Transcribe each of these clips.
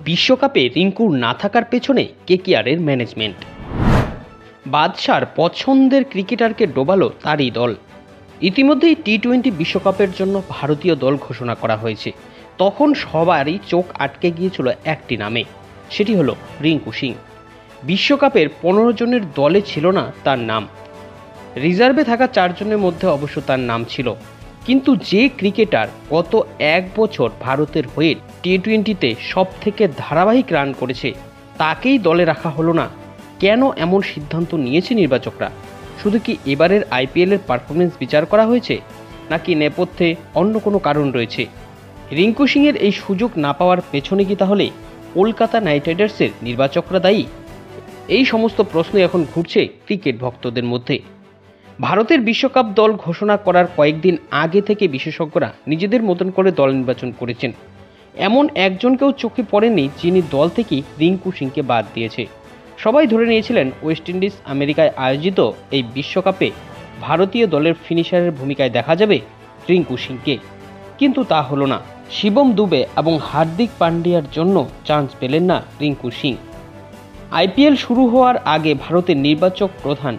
বিশ্বকাপে রিঙ্কুর না থাকার পেছনে কেকেআরের ম্যানেজমেন্ট। বাদশার পছন্দের ক্রিকেটারকে ডোবালো তারই দল। ইতিমধ্যেই টি-20 বিশ্বকাপের জন্য ভারতীয় দল ঘোষণা করা হয়েছে। তখন সবারই চোখ আটকে গিয়েছিল একটি নামে, সেটি হলো রিঙ্কু সিং। বিশ্বকাপের 15 জনের দলে ছিল না তার নাম। রিজার্ভে থাকা 4 জনের মধ্যে অবশ্য তার নাম ছিল, কিন্তু যে ক্রিকেটার গত 1 বছর ভারতের হয়ে টি-20তে সব থেকে ধারাবাহিক রান করেছে তাকেই দলে রাখা হলো না। কেন এমন সিদ্ধান্ত নিয়েছে নির্বাচকরা? শুধু কি এবারের আইপিএলের পারফরমেন্স বিচার করা হয়েছে, নাকি নেপথ্যে অন্য কোনো কারণ রয়েছে? রিঙ্কু সিংয়ের এই সুযোগ না পাওয়ার পেছনে কি তাহলে কলকাতা নাইট রাইডার্সের নির্বাচকরা দায়ী? এই সমস্ত প্রশ্ন এখন ঘুরছে ক্রিকেট ভক্তদের মধ্যে। ভারতের বিশ্বকাপ দল ঘোষণা করার কয়েকদিন আগে থেকে বিশেষজ্ঞরা নিজেদের মতন করে দল নির্বাচন করেছেন। এমন একজনকেও চোখে পড়েনি যিনি দল থেকেই রিঙ্কু সিংকে বাদ দিয়েছে। সবাই ধরে নিয়েছিলেন ওয়েস্ট ইন্ডিজ আমেরিকায় আয়োজিত এই বিশ্বকাপে ভারতীয় দলের ফিনিশারের ভূমিকায় দেখা যাবে রিঙ্কু সিংকে, কিন্তু তা হলো না। শিবম দুবে এবং হার্দিক পান্ডিয়ার জন্য চান্স পেলেন না রিঙ্কু সিং। আইপিএল শুরু হওয়ার আগে ভারতের নির্বাচক প্রধান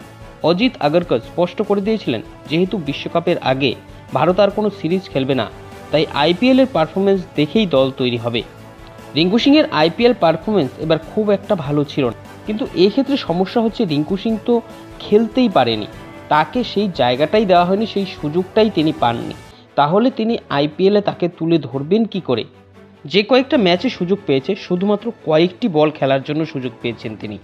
অজিত আগরকর স্পষ্ট করে দিয়েছিলেন, যেহেতু বিশ্বকাপের আগে ভারত আর কোনো সিরিজ খেলবে না, তাই আইপিএলের পারফরমেন্স দেখেই দল তৈরি হবে। রিঙ্কু সিংয়ের আইপিএল পারফরমেন্স এবার খুব একটা ভালো ছিল না, কিন্তু এক্ষেত্রে সমস্যা হচ্ছে রিঙ্কু সিং তো খেলতেই পারেনি, তাকে সেই জায়গাটাই দেওয়া হয়নি, সেই সুযোগটাই তিনি পাননি। তাহলে তিনি আইপিএলে তাকে তুলে ধরবেন কি করে? যে কয়েকটা ম্যাচে সুযোগ পেয়েছে, শুধুমাত্র কয়েকটি বল খেলার জন্য সুযোগ পেয়েছেন তিনি।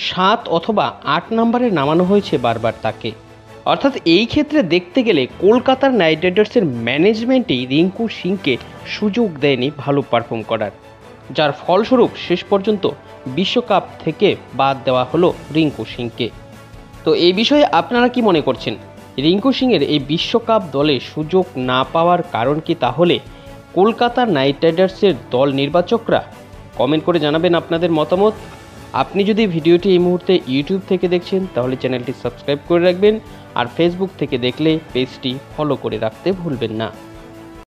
7 অথবা 8 নম্বরে নামানো হয়েছে বারবার তাকে। অর্থাৎ এই ক্ষেত্রে দেখতে গেলে কলকাতার নাইট রাইডার্সের ম্যানেজমেন্টই রিঙ্কু সিংকে সুযোগ দেয়নি ভালো পারফর্ম করার, যার ফলস্বরূপ শেষ পর্যন্ত বিশ্বকাপ থেকে বাদ দেওয়া হলো রিঙ্কু সিংকে। তো এই বিষয়ে আপনারা কি মনে করছেন? রিঙ্কু সিংয়ের এই বিশ্বকাপ দলে সুযোগ না পাওয়ার কারণ কি তাহলে কলকাতা নাইট রাইডার্সের দল নির্বাচকরা? কমেন্ট করে জানাবেন আপনাদের মতামত। আপনি যদি ভিডিওটি এই মুহূর্তে ইউটিউব থেকে দেখছেন তাহলে চ্যানেলটি সাবস্ক্রাইব করে রাখবেন, আর ফেসবুক থেকে দেখলে পেজটি ফলো করে রাখতে ভুলবেন না।